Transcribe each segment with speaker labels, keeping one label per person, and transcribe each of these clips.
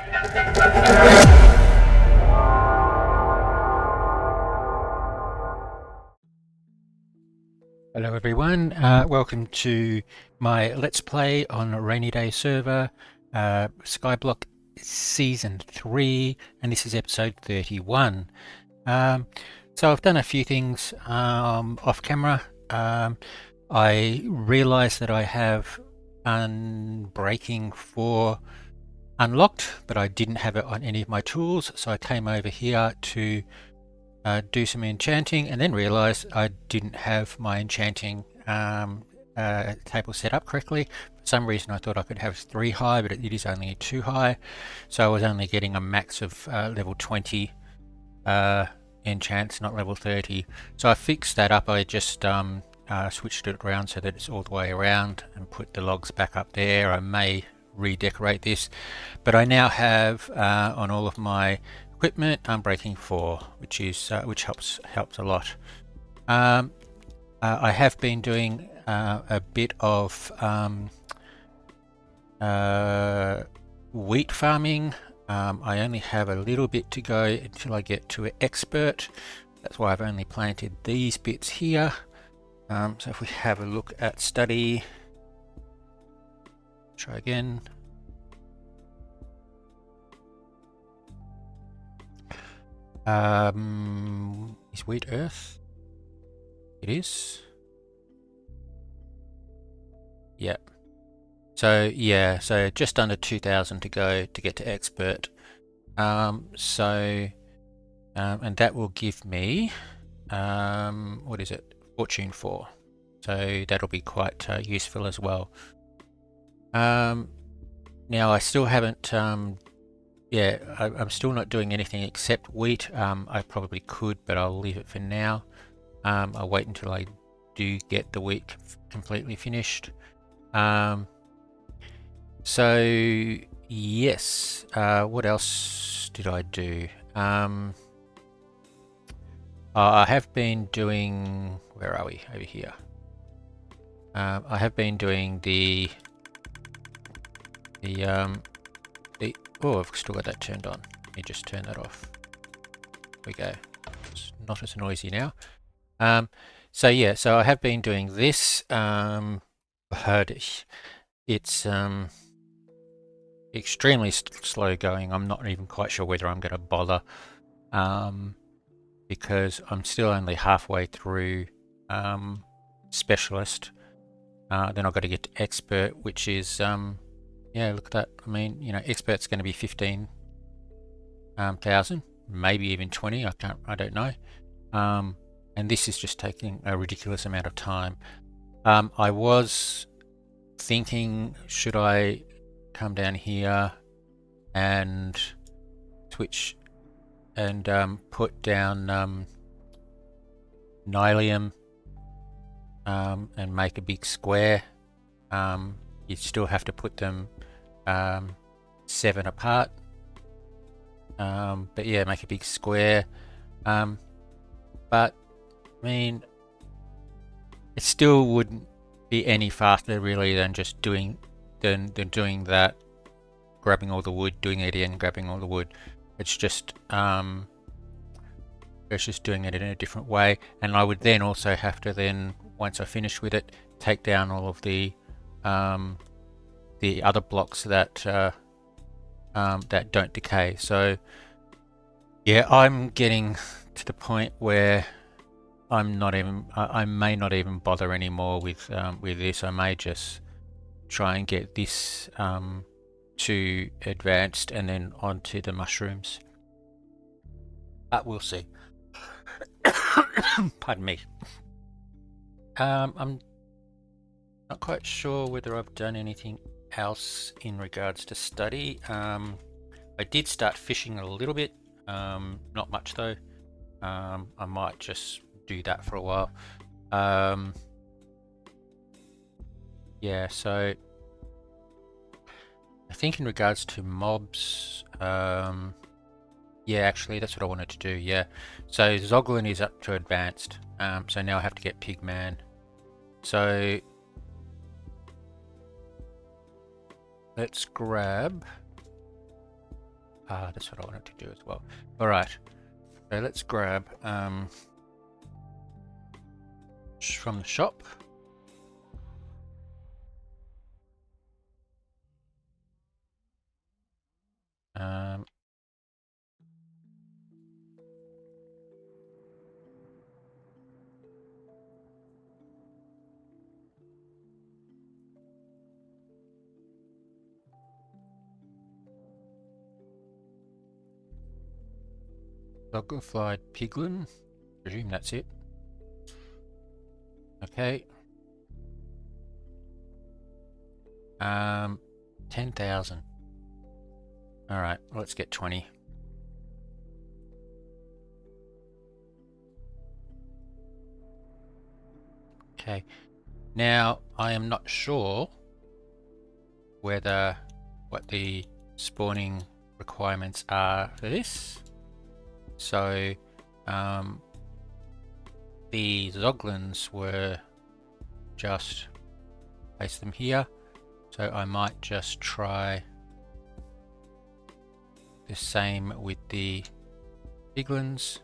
Speaker 1: Hello everyone, welcome to my Let's Play on a Rainy Day server, Skyblock Season 3, and this is episode 31. So I've done a few things off camera. I realised that I have Unbreaking 4 unlocked, but I didn't have it on any of my tools, so I came over here to do some enchanting, and then realized I didn't have my enchanting table set up correctly. For some reason I thought I could have 3 high, but it is only 2 high, so I was only getting a max of level 20 enchants, not level 30. So I fixed that up. I just switched it around so that it's all the way around and put the logs back up there. I may redecorate this, but I now have on all of my equipment Unbreaking 4, which is which helps a lot. I have been doing a bit of wheat farming. I only have a little bit to go until I get to expert. That's why I've only planted these bits here. So if we have a look at study, try again. Is wheat earth? It is. Yeah. So yeah, so just under 2,000 to go to get to expert. And that will give me what is it? Fortune 4. So that'll be quite useful as well. Now I still haven't yeah, I'm still not doing anything except wheat. I probably could, but I'll leave it for now. I'll wait until I do get the wheat completely finished. So yes, what else did I do? I have been doing, where are we? Over here. I have been doing the oh, I've still got that turned on. Let me just turn that off. There we go. It's not as noisy now. So yeah, so I have been doing this, but it's extremely slow going. I'm not even quite sure whether I'm going to bother, because I'm still only halfway through specialist. Then I've got to get to expert, which is yeah, look at that. I mean, you know, expert's going to be 15,000, maybe even 20. I don't know. And this is just taking a ridiculous amount of time. I was thinking, should I come down here and switch and put down Nylium and make a big square. You still have to put them 7 apart, but yeah, make a big square. But I mean, it still wouldn't be any faster really than just doing doing that, grabbing all the wood, doing it again, grabbing all the wood. It's just doing it in a different way. And I would then also have to then, once I finish with it, take down all of the other blocks that that don't decay. So yeah, I'm getting to the point where I'm not even, I may not even bother anymore with this. I may just try and get this to advanced and then onto the mushrooms. But we'll see. Pardon me. I'm not quite sure whether I've done anything else in regards to study. I did start fishing a little bit, not much though. I might just do that for a while. Yeah, so I think in regards to mobs, yeah, actually that's what I wanted to do. Yeah, so Zoglin is up to advanced, so now I have to get Pigman. So let's grab That's what I wanted to do as well. All right, so let's grab from the shop. Dogflied piglin. Presume that's it. Okay. 10,000. All right, let's get 20. Okay. Now I am not sure whether what the spawning requirements are for this. So the zoglins were just place them here. So I might just try the same with the piglins,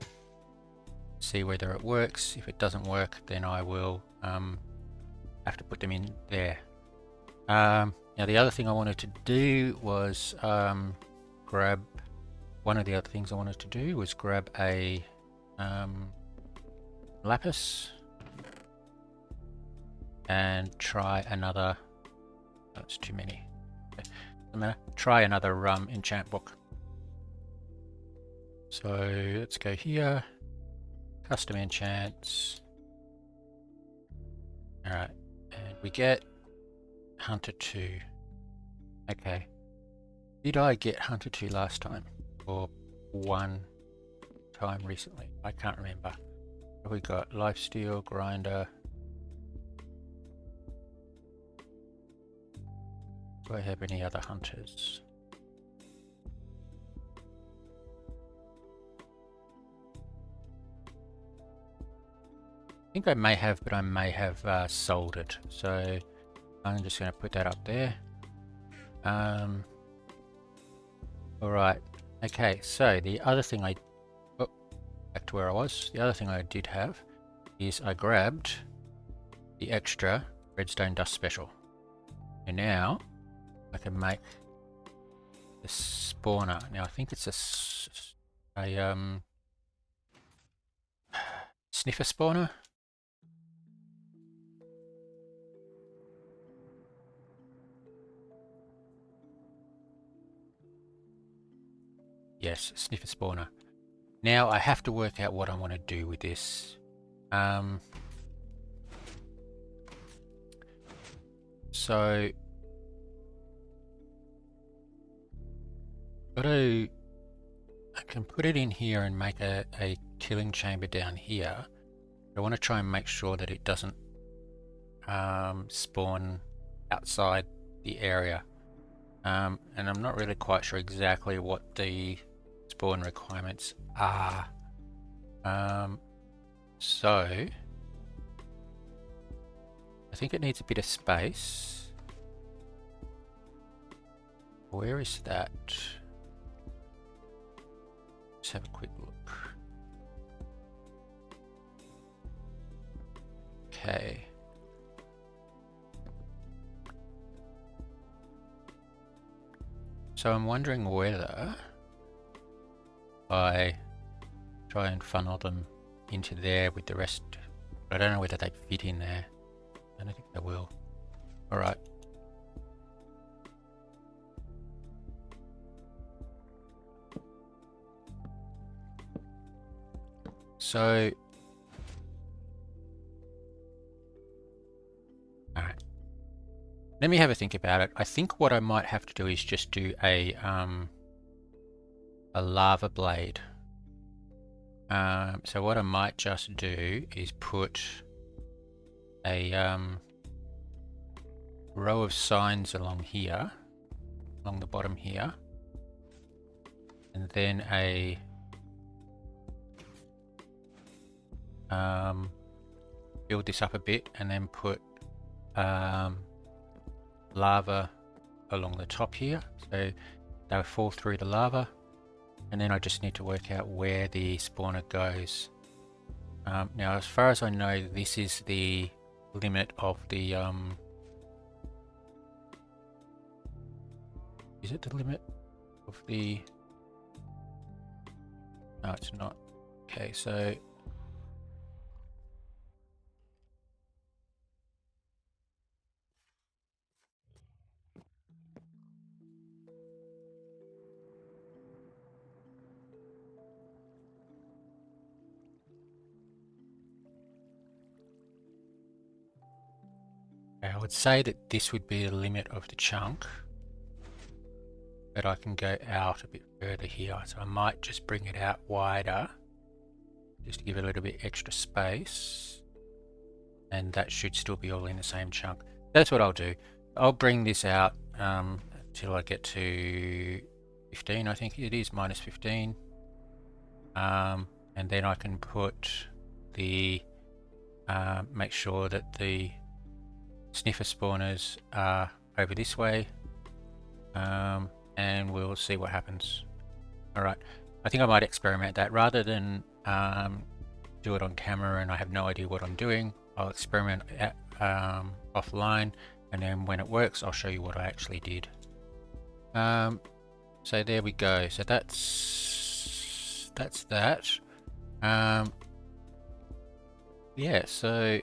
Speaker 1: see whether it works. If it doesn't work, then I will have to put them in there. Now the other thing I wanted to do was grab a lapis and try another. That's too many. Okay. I'm gonna try another enchant book. So let's go here, custom enchants. All right, and we get Hunter 2. Okay, did I get Hunter 2 last time or one time recently? I can't remember. We got Lifesteal, Grinder. Do I have any other hunters? I think I may have, but I may have sold it. So I'm just going to put that up there. All right. Okay. So the other thing back to where I was. The other thing I did have is I grabbed the extra redstone dust special, and now I can make the spawner. Now I think it's a sniffer spawner. Yes, sniffer spawner. Now I have to work out what I want to do with this. So I can put it in here and make a killing chamber down here. I want to try and make sure that it doesn't spawn outside the area. And I'm not really quite sure exactly what the spawn requirements are. So I think it needs a bit of space. Where is that? Let's have a quick look. Okay. So I'm wondering whether I try and funnel them into there with the rest. But I don't know whether they fit in there. I don't think they will. All right. So, all right. Let me have a think about it. I think what I might have to do is just do a lava blade. So what I might just do is put a row of signs along here, along the bottom here, and then a build this up a bit, and then put lava along the top here, so they'll fall through the lava, and then I just need to work out where the spawner goes. Now, as far as I know, this is the limit of the is it the limit of the... No, it's not. Okay, so I would say that this would be the limit of the chunk, but I can go out a bit further here, so I might just bring it out wider just to give it a little bit extra space, and that should still be all in the same chunk. That's what I'll do. I'll bring this out until I get to 15, I think it is, minus 15, and then I can put the make sure that the sniffer spawners are over this way, and we'll see what happens. Alright, I think I might experiment that rather than do it on camera and I have no idea what I'm doing. I'll experiment at, offline, and then when it works I'll show you what I actually did. So there we go. So that's that. Yeah, so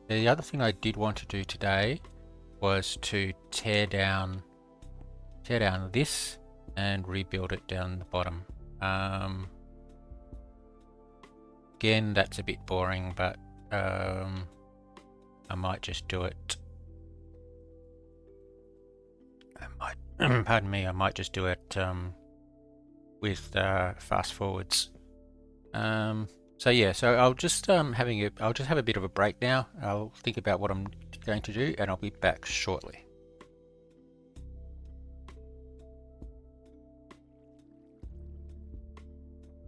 Speaker 1: the other thing I did want to do today was to tear down this and rebuild it down the bottom. Again, that's a bit boring, but I might just do it. Pardon me, I might just do it with fast forwards. So yeah, so I'll just have a bit of a break now. I'll think about what I'm going to do, and I'll be back shortly.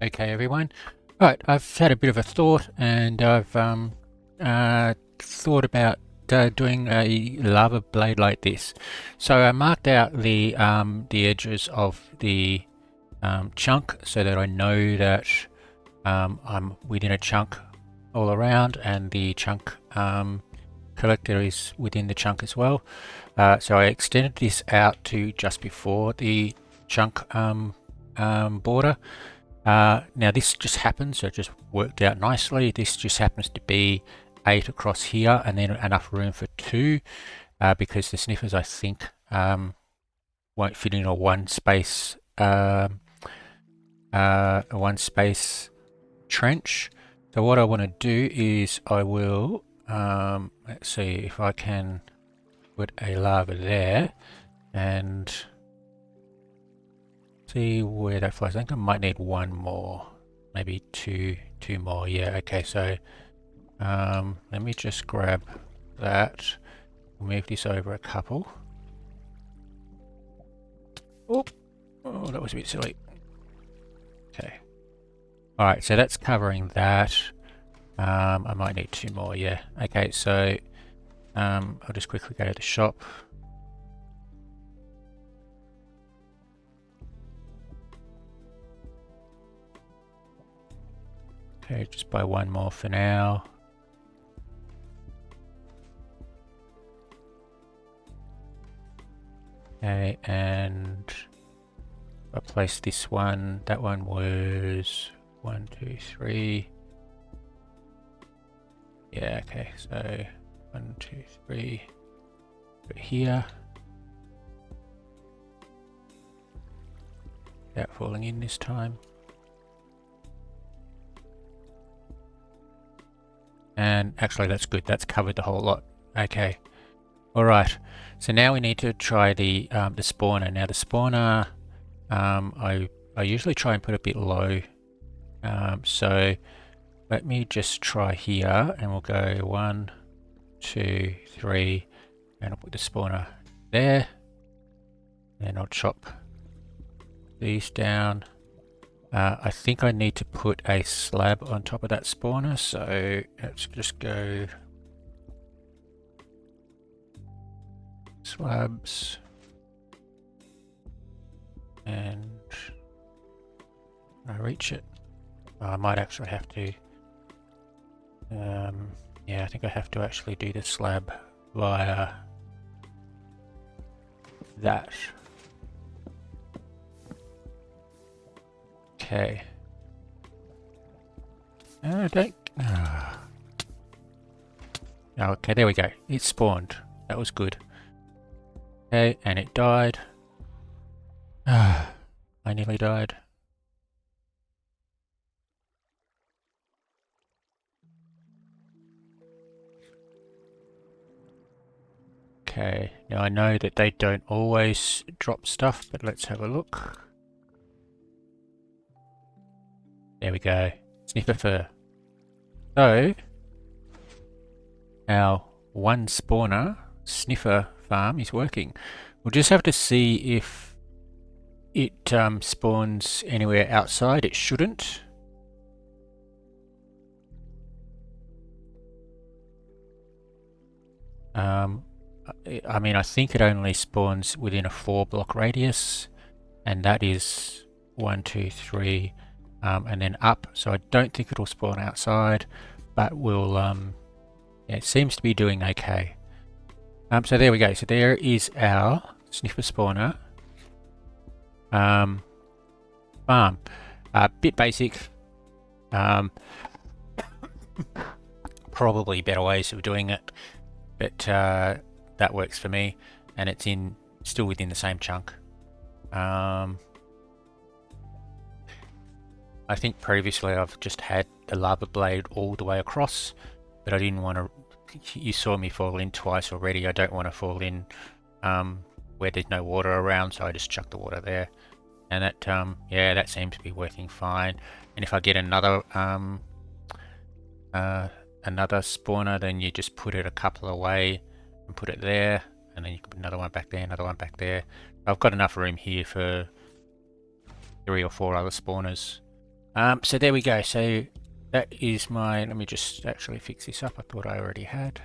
Speaker 1: Okay, everyone. Right, I've had a bit of a thought, and I've thought about doing a lava blade like this. So I marked out the edges of the chunk so that I know that I'm within a chunk all around, and the chunk collector is within the chunk as well. So I extended this out to just before the chunk border. Now this just happens, so it just worked out nicely. This just happens to be 8 across here, and then enough room for 2, because the sniffers, I think, won't fit in a one space trench. So what I want to do is I will let's see if I can put a lava there and see where that flies. I think I might need one more, maybe two more. Yeah, okay, so let me just grab that, move this over a couple. Oh, that was a bit silly. Okay. Alright, so that's covering that. I might need 2 more, yeah. Okay, so I'll just quickly go to the shop. Okay, just buy 1 more for now. Okay, and I place this one. That one was 1, 2, 3. Yeah, okay, so 1, 2, 3. Put it here. Without falling in this time. And actually that's good, that's covered the whole lot. Okay. Alright. So now we need to try the spawner. Now the spawner I usually try and put a bit low. So let me just try here, and we'll go 1, 2, 3, and I'll put the spawner there. And I'll chop these down. I think I need to put a slab on top of that spawner, so let's just go slabs, And I reach it. I might actually have to. Yeah, I think I have to actually do the slab via that. Okay. Don't. Okay, there we go. It spawned. That was good. Okay, and it died. I nearly died. Okay, now I know that they don't always drop stuff, but let's have a look. There we go. Sniffer fur. So, our one spawner sniffer farm is working. We'll just have to see if it spawns anywhere outside. It shouldn't. I mean, I think it only spawns within a 4-block radius, and that is 1, 2, 3, and then up. So I don't think it'll spawn outside, but we'll. Yeah, it seems to be doing okay. So there we go. So there is our sniffer spawner farm. Bit basic. Probably better ways of doing it, but that works for me, and it's still within the same chunk. I think previously I've just had the lava blade all the way across, but I didn't want to. You saw me fall in twice already. I don't want to fall in where there's no water around, so I just chuck the water there, and that yeah, that seems to be working fine. And if I get another another spawner, then you just put it a couple away and put it there, and then you can put another one back there, another one back there. I've got enough room here for 3 or 4 other spawners. So there we go. So that is my, let me just actually fix this up. I thought I already had.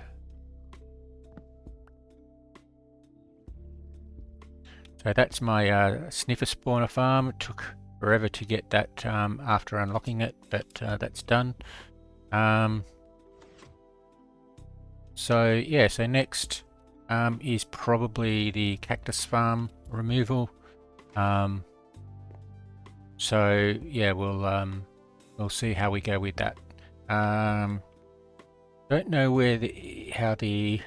Speaker 1: So that's my sniffer spawner farm. It took forever to get that after unlocking it, but that's done. So yeah, so next is probably the cactus farm removal. So yeah, we'll see how we go with that. Don't know where how the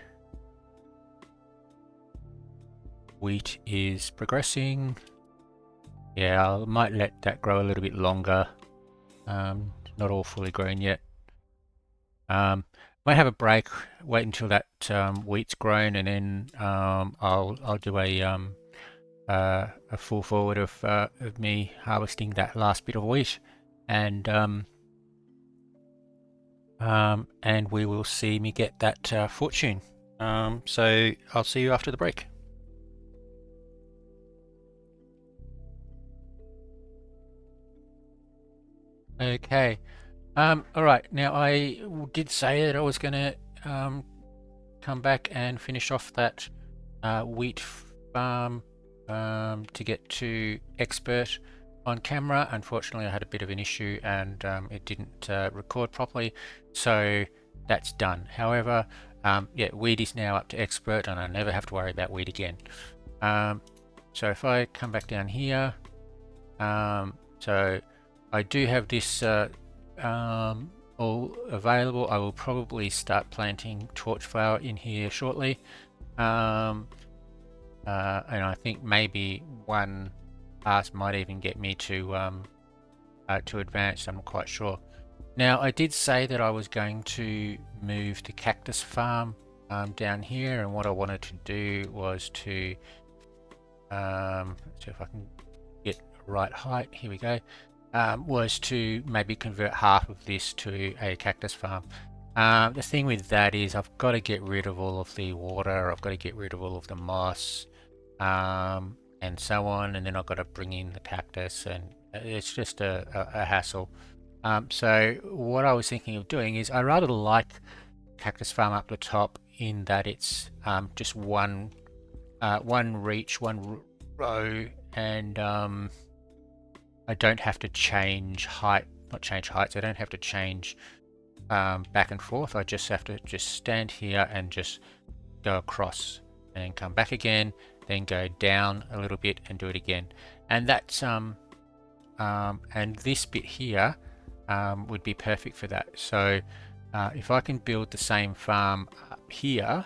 Speaker 1: wheat is progressing. Yeah, I might let that grow a little bit longer. Not all fully grown yet. Might have a break, wait until that wheat's grown, and then I'll do a full forward of me harvesting that last bit of wheat, and we will see me get that fortune. So I'll see you after the break. Okay. All right. Now I did say that I was going to come back and finish off that wheat farm to get to expert on camera. Unfortunately, I had a bit of an issue and it didn't record properly, so that's done. However, yeah, wheat is now up to expert, and I never have to worry about wheat again. So if I come back down here, so I do have this all available. I will probably start planting torchflower in here shortly, and I think maybe one pass might even get me to advance. I'm not quite sure. Now I did say that I was going to move the cactus farm down here, and what I wanted to do was to see if I can get right height. Here we go. Was to maybe convert half of this to a cactus farm. The thing with that is I've got to get rid of all of the water, I've got to get rid of all of the moss, and so on, and then I've got to bring in the cactus, and it's just a hassle. So what I was thinking of doing is I rather like cactus farm up the top in that it's just one reach, one row, and I don't have to change height, not change heights, I don't have to change back and forth. I just have to just stand here and just go across and then come back again, then go down a little bit and do it again. And that's and this bit here would be perfect for that. So if I can build the same farm up here,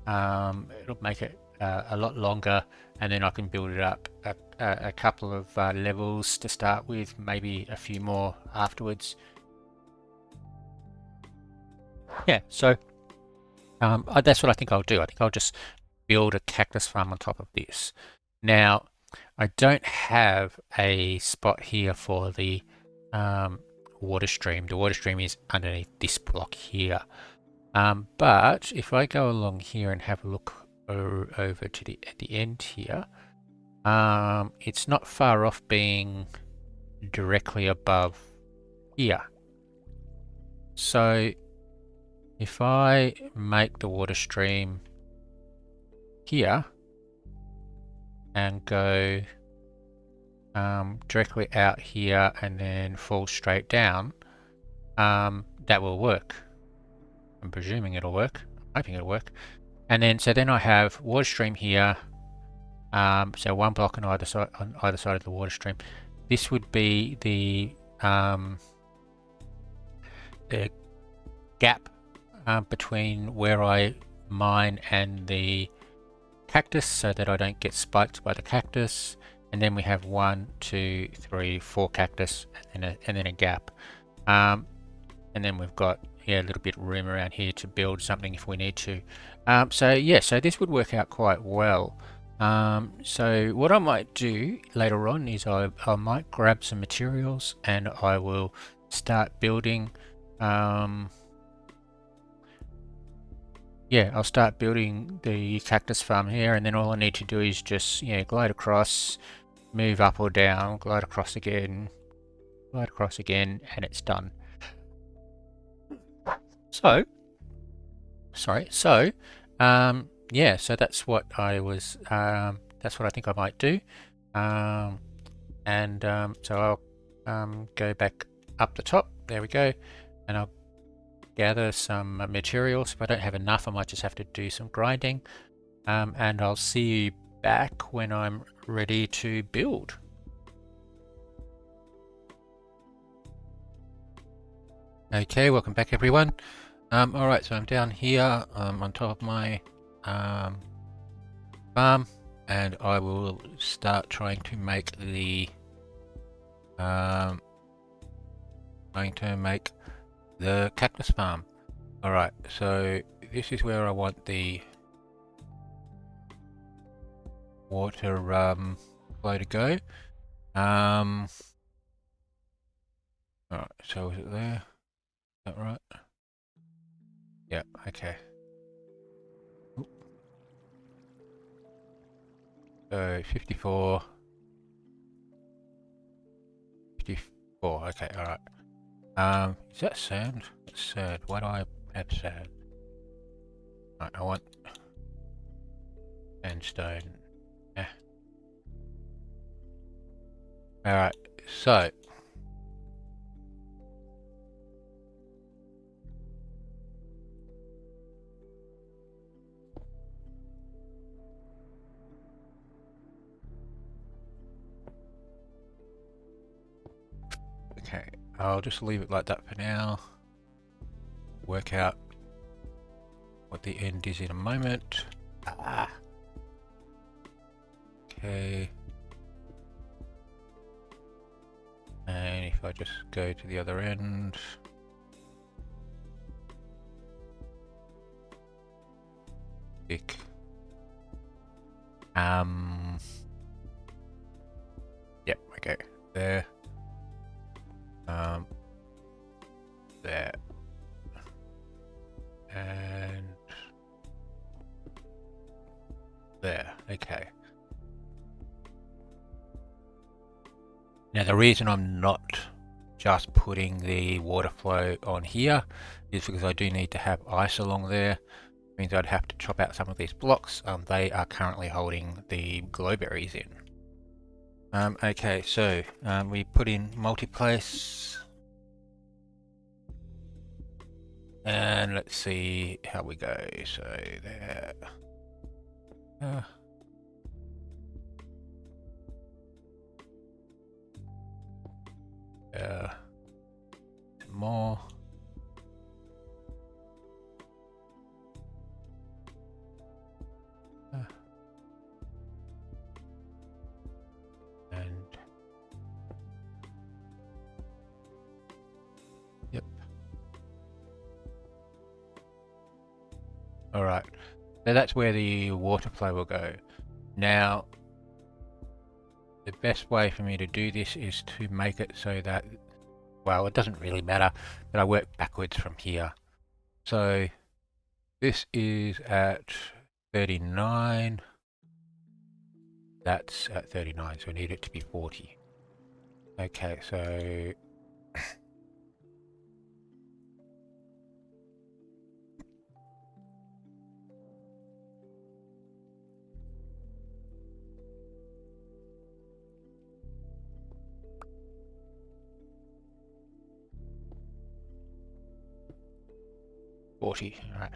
Speaker 1: it'll make it a lot longer, and then I can build it up a couple of levels to start with, maybe a few more afterwards. Yeah, so that's what I think I'll do. I think I'll just build a cactus farm on top of this. Now, I don't have a spot here for the water stream. The water stream is underneath this block here. But if I go along here and have a look over to at the end here, it's not far off being directly above here. So if I make the water stream here and go directly out here and then fall straight down, that will work. I'm presuming it'll work. I'm hoping it'll work. And then so then I have water stream here. So one block on either side of the water stream. This would be the gap between where I mine and the cactus, so that I don't get spiked by the cactus. And then we have 1, 2, 3, 4 cactus, and then a gap. And then we've got a little bit of room around here to build something if we need to. So yeah, so this would work out quite well. So what I might do later on is I might grab some materials and I will start building. Yeah, I'll start building the cactus farm here, and then all I need to do is just glide across, move up or down, glide across again, and it's done. So, sorry. So, yeah. So that's what I was. That's what I think I might do. So I'll go back up the top. There we go, and I'll gather some materials. If I don't have enough, I might just have to do some grinding. And I'll see you back when I'm ready to build. Okay, welcome back everyone. Alright, so I'm down here on top of my farm, and I will start trying to make the cactus farm. Alright, so this is where I want the water flow to go. Alright, so is it there? Is that right? Yeah, okay. So 54. 54, okay, alright. Is that sand? That's sand. Why do I add sand? Right, I want sandstone. Yeah. Alright, so okay, I'll just leave it like that for now. Work out what the end is in a moment. Okay. And if I just go to the other end. Yep, okay, there. There. And there, okay. Now the reason I'm not just putting the water flow on here is because I do need to have ice along there. Means I'd have to chop out some of these blocks. They are currently holding the glowberries in. Okay, so we put in multiplace. And let's see how we go. So there. Some more. And yep. All right. So that's where the water flow will go. Now, the best way for me to do this is to make it so that, well, it doesn't really matter, but I work backwards from here. So this is at 39. That's at 39, so I need it to be 40. Okay, so all right.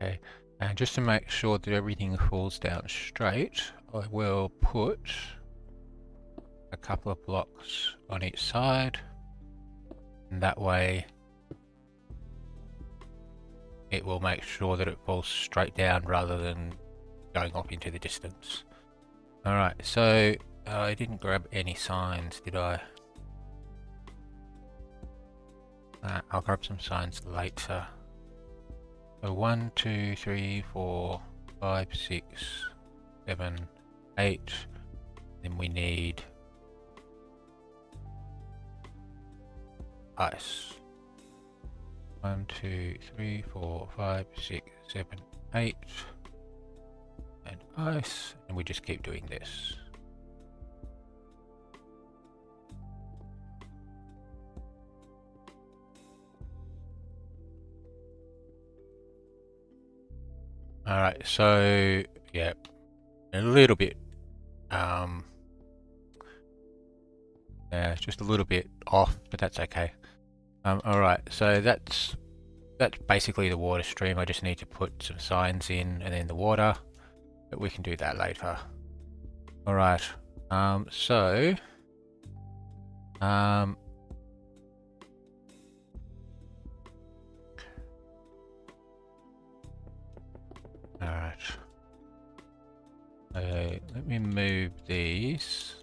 Speaker 1: Okay, and just to make sure that everything falls down straight, I will put a couple of blocks on each side, and that way it will make sure that it falls straight down rather than going off into the distance. Alright, so I didn't grab any signs, did I? I'll grab some signs later. So 1, 2, 3, 4, 5, 6, 7, 8. Then we need ice. 1, 2, 3, 4, 5, 6, 7, 8. And ice. And we just keep doing this. Alright, so yeah, a little bit yeah, just a little bit off, but that's okay. Alright, so that's basically the water stream. I just need to put some signs in and then the water, but we can do that later. Alright, so alright. Let me move these.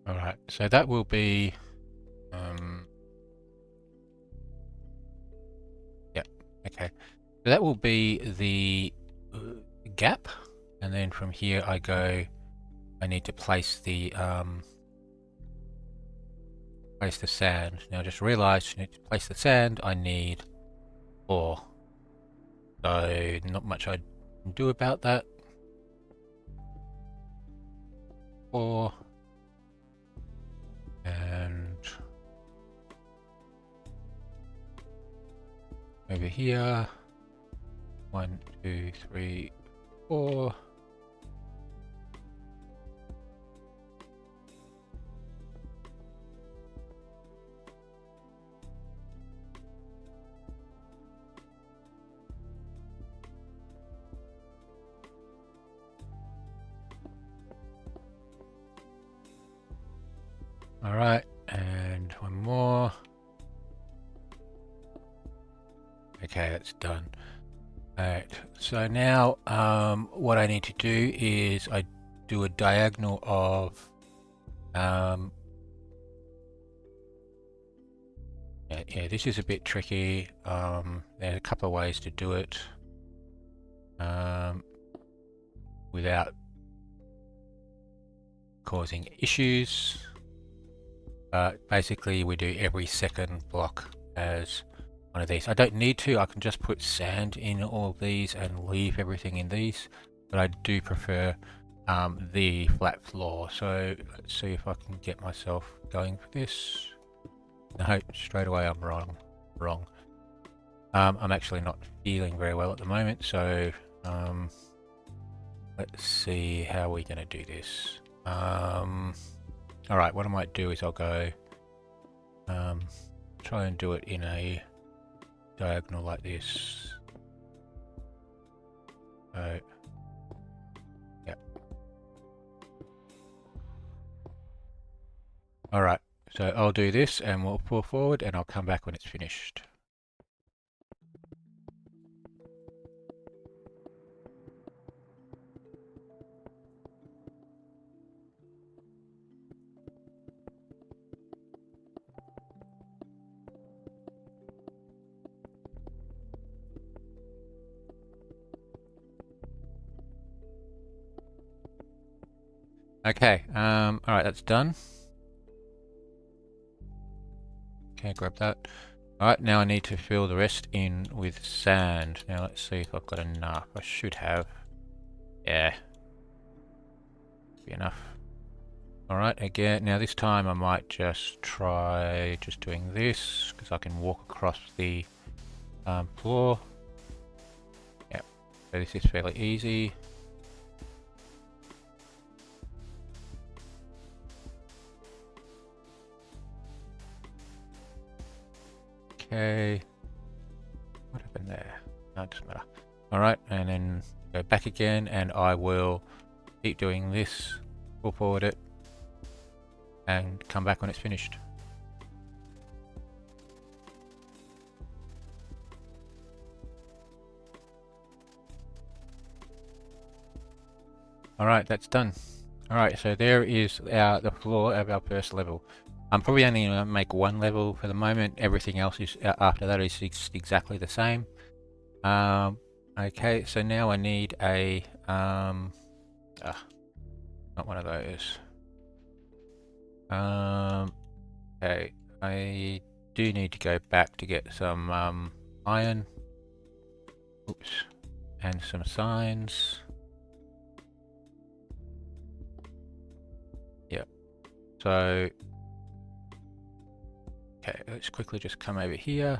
Speaker 1: Alright, so that will be yeah, okay. So that will be the gap, and then from here I need to place the sand. Now I just realized to place the sand I need 4. So not much I can do about that. 4. And over here, 1, 2, 3, 4. All right, and one more. Okay, that's done. Alright, so now what I need to do is I do a diagonal of yeah, this is a bit tricky. There's a couple of ways to do it without causing issues. Basically, we do every second block as one of these. I don't need to, I can just put sand in all of these and leave everything in these, but I do prefer the flat floor. So let's see if I can get myself going for this. No, straight away I'm wrong. I'm actually not feeling very well at the moment, so let's see how we're going to do this. Alright, what I might do is I'll go try and do it in a diagonal like this. So, yeah. Alright, so I'll do this and we'll pull forward and I'll come back when it's finished. Okay, alright, that's done. Okay, grab that. Alright, now I need to fill the rest in with sand. Now let's see if I've got enough. I should have. Yeah. Be enough. Alright, again, now this time I might just try just doing this, because I can walk across the floor. Yep, so this is fairly easy. Okay, what happened there? No, it doesn't matter. Alright, and then go back again, and I will keep doing this, pull forward it, and come back when it's finished. Alright, that's done. Alright, so there is the floor of our first level. I'm probably only going to make one level for the moment. Everything else is after that is exactly the same. Okay, so now I need a not one of those. Okay, I do need to go back to get some iron. Oops, and some signs. Yep. So okay, let's quickly just come over here.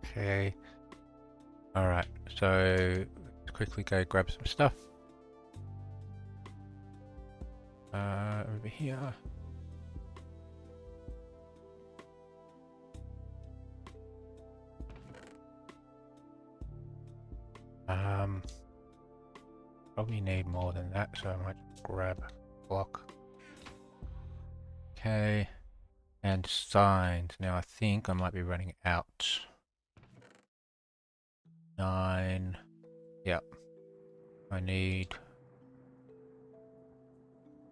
Speaker 1: Okay. Alright, so let's quickly go grab some stuff. Over here. Probably need more than that, so I might grab a block. Okay, and signs. Now I think I might be running out. 9. Yep. I need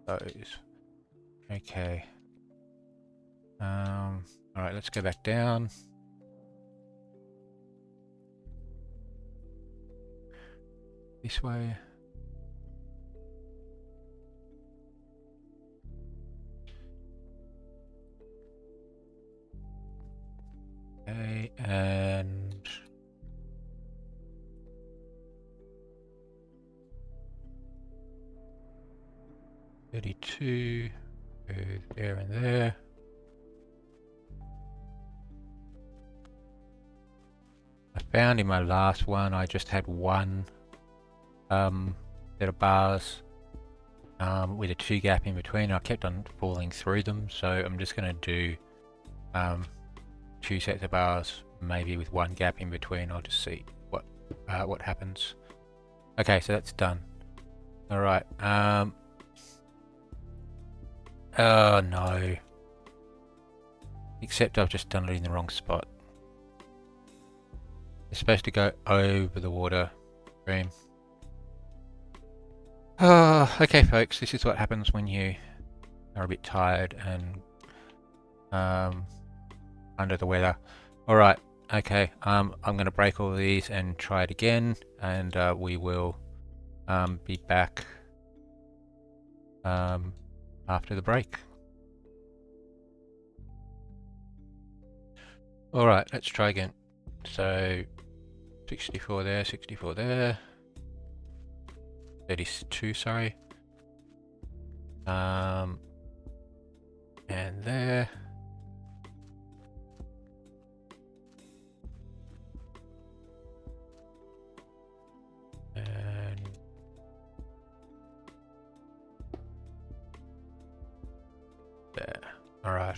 Speaker 1: those. Okay. Alright, let's go back down. This way. Okay, and 32, go there and there. I found in my last one I just had one set of bars with a 2 gap in between. I kept on falling through them, so I'm just going to do 2 sets of bars, maybe with 1 gap in between. I'll just see what happens. Okay, so that's done. All right. Oh no. except I've just done it in the wrong spot. It's supposed to go over the water stream. Oh, okay folks, this is what happens when you are a bit tired and under the weather. Alright, okay, I'm going to break all of these and try it again, and we will be back after the break. Alright, let's try again. So 64 there, 64 there, 32, sorry. And there. And there. Alright.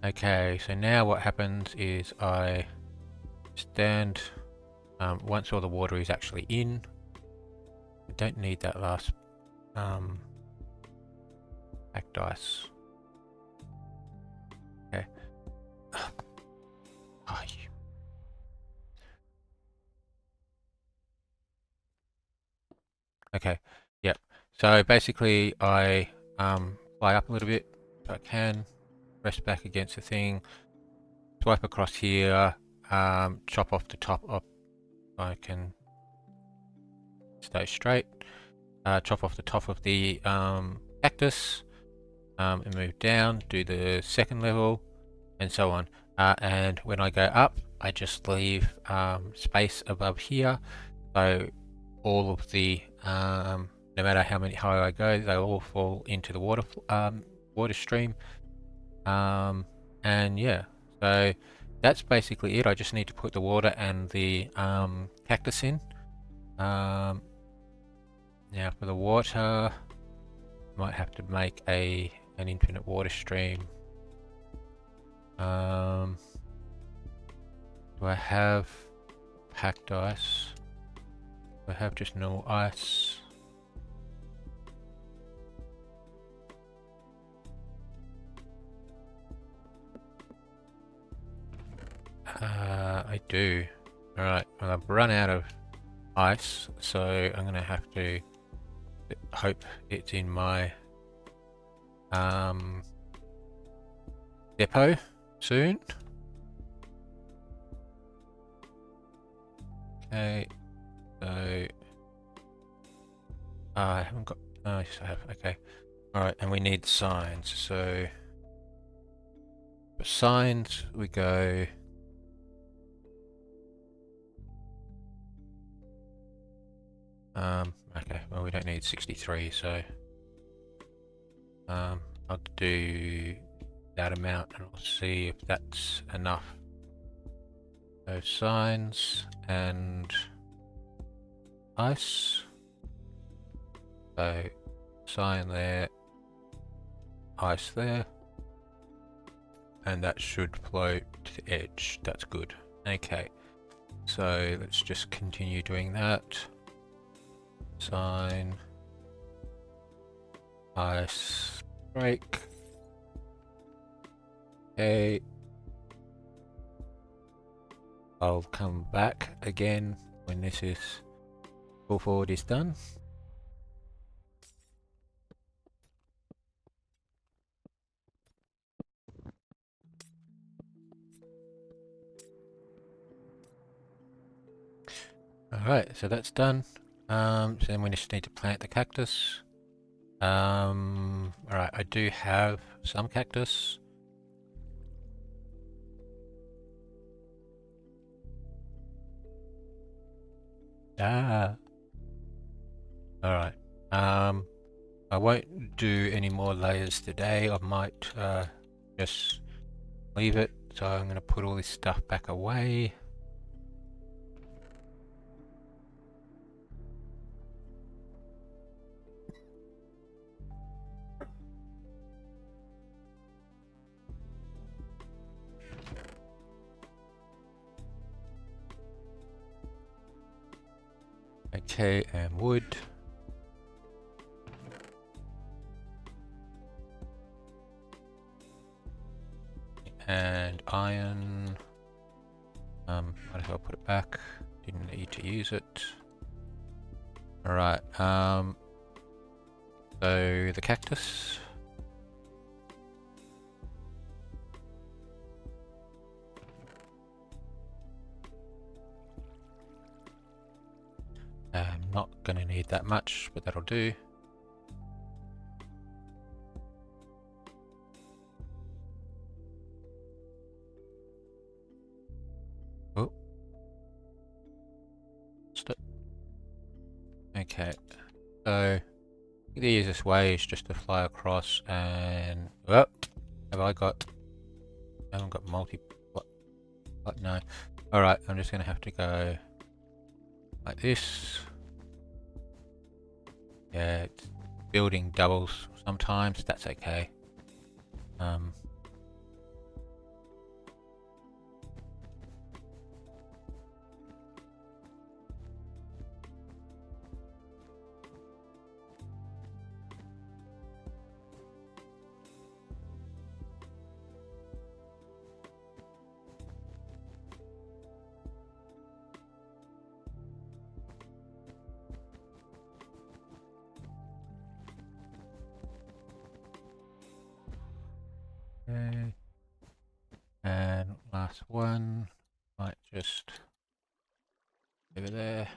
Speaker 1: Okay, so now what happens is I stand once all the water is actually in. I don't need that last packed ice. Okay. Oh, you. Okay, yep. So basically I fly up a little bit if I can, press back against the thing, swipe across here, chop off the top up. I can stay straight. Chop off the top of the cactus, and move down, do the second level, and so on. And when I go up, I just leave space above here, so all of the no matter how high I go, they all fall into the water stream. And yeah, so that's basically it. I just need to put the water and the cactus in. Now for the water, might have to make an infinite water stream. Do I have packed ice? Do I have just normal ice? I do. Alright, well I've run out of ice, so I'm gonna have to hope it's in my depot soon. Okay, so I haven't got. Oh, yes, I have. Okay, all right, and we need signs. So for signs, we go. Okay, well we don't need 63, so I'll do that amount and I'll see if that's enough. So signs and ice. So sign there, ice there, and that should flow to the edge. That's good. Okay, so let's just continue doing that. Sign, ice, break. Okay, I'll come back again when this is pull forward is done. Alright, so that's done. So then we just need to plant the cactus. Alright, I do have some cactus. Alright. I won't do any more layers today. I might just leave it. So I'm going to put all this stuff back away. Okay, and wood. And iron. Might as well put it back. Didn't need to use it. Alright, so the cactus. I'm not gonna need that much, but that'll do. Oh. Okay, so the easiest way is just to fly across and I haven't got multi what no. Alright, I'm just gonna have to go like this. Yeah, it's building doubles sometimes, that's okay. Okay. And last one, might just over there.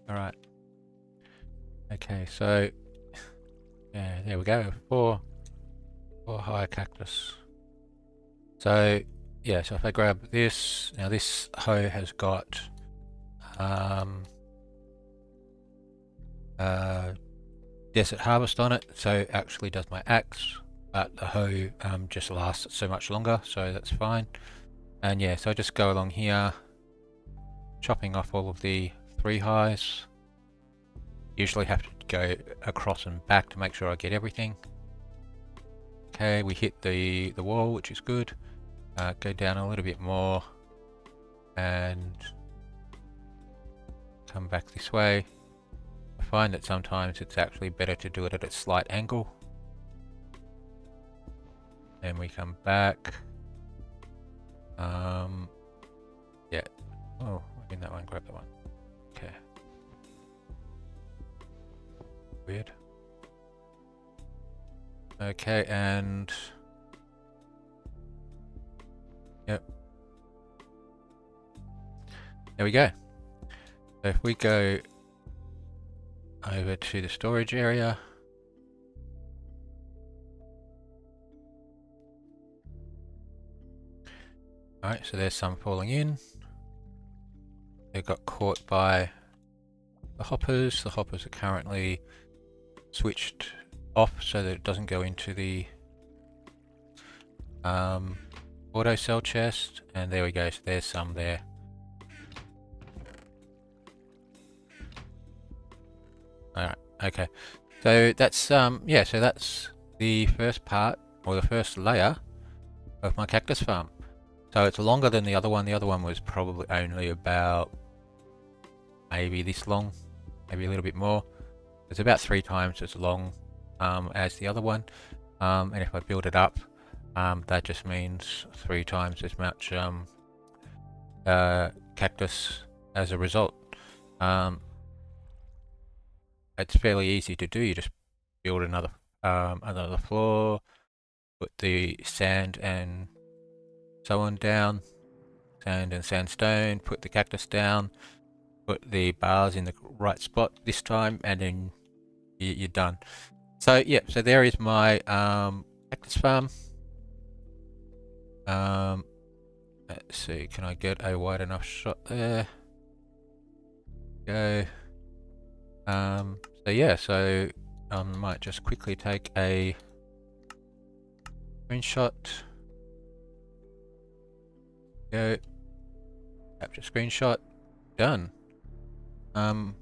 Speaker 1: All right. Okay, so yeah, there we go. Four high cactus. So yeah, so if I grab this, now this hoe has got desert harvest on it, so it actually does my axe, but the hoe just lasts so much longer, so that's fine. And yeah, so I just go along here, chopping off all of the 3 highs. Usually have to go across and back to make sure I get everything. Okay, we hit the wall, which is good. Go down a little bit more and come back this way. I find that sometimes it's actually better to do it at a slight angle. Then we come back. Yeah. Oh, I mean that one, grab that one. Okay. Weird. Okay, and yep. There we go. So if we go over to the storage area, alright, so there's some falling in. They got caught by the hoppers. The hoppers are currently switched off so that it doesn't go into the auto cell chest, and there we go, so there's some there. Alright, okay. So that's yeah, so that's the first part, or the first layer of my cactus farm. So it's longer than the other one. The other one was probably only about maybe this long, maybe a little bit more. It's about 3 times as long as the other one. And if I build it up, that just means 3 times as much cactus as a result. It's fairly easy to do. You just build another floor, put the sand and so on down, sand and sandstone, put the cactus down, put the bars in the right spot this time, and then you're done. So yeah, so there is my cactus farm. Let's see, can I get a wide enough shot there? Go. So yeah, so I might just quickly take a screenshot. Go. Capture screenshot. Done. And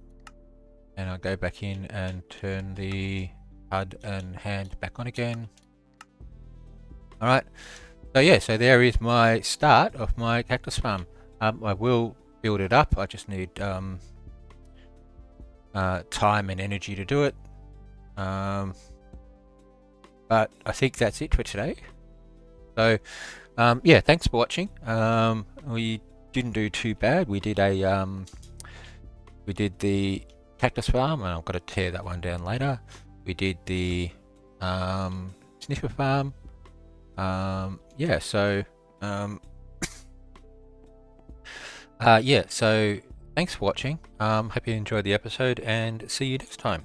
Speaker 1: I'll go back in and turn the HUD and hand back on again. Alright. So yeah, so there is my start of my cactus farm. I will build it up. I just need time and energy to do it. But I think that's it for today. So yeah, thanks for watching. We didn't do too bad. We did the cactus farm, and I've got to tear that one down later. We did the sniffer farm. Yeah, so yeah, so thanks for watching. Hope you enjoyed the episode, and see you next time.